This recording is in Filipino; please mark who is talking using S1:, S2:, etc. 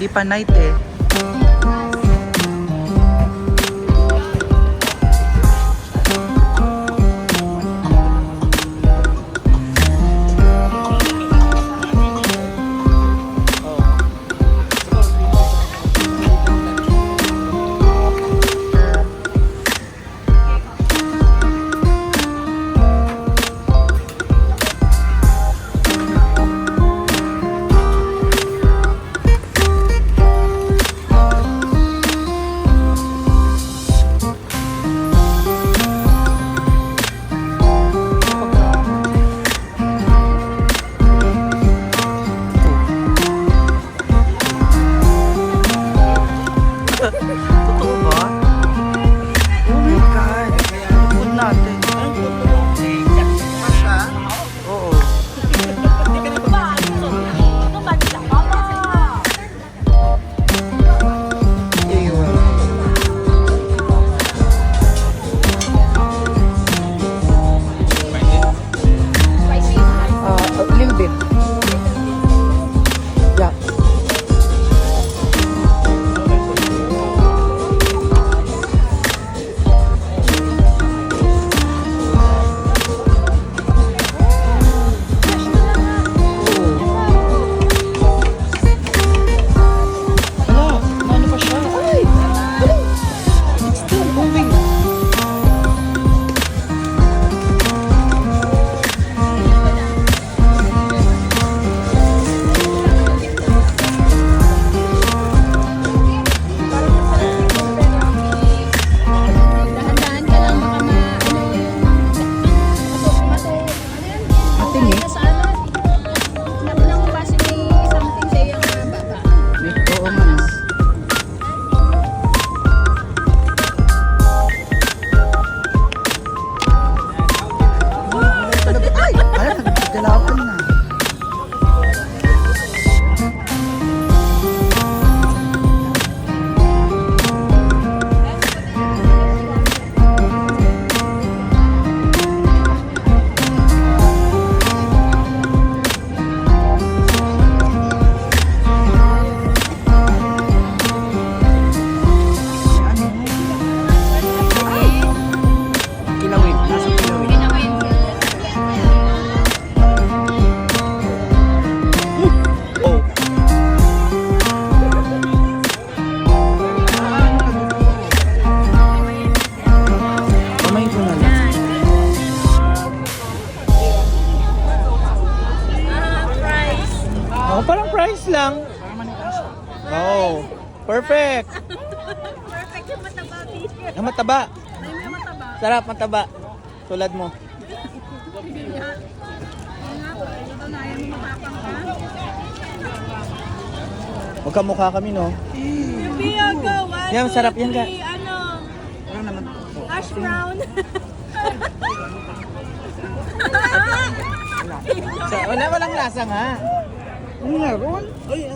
S1: Hindi pa night eh. Totoo ba? Oh my God! Lupod natin. Oo. A little bit. Yeah. Dalawan na. Kilawin, nasa kilawin.
S2: Oh, parang price lang. Oh, perfect.
S3: Perfect yung mataba, baby.
S2: Ang mataba.
S3: Ay, may mataba.
S2: Sarap, mataba. Tulad mo.
S3: Ito na, ayaw mo matapang ka.
S2: Magkamukha kami, no?
S3: Biyaga, 1,
S2: Yan, sarap yan, ga.
S3: ano?
S1: Ano naman?
S3: Hash brown.
S2: Walang lasa nga.
S1: Meron?
S2: Ay,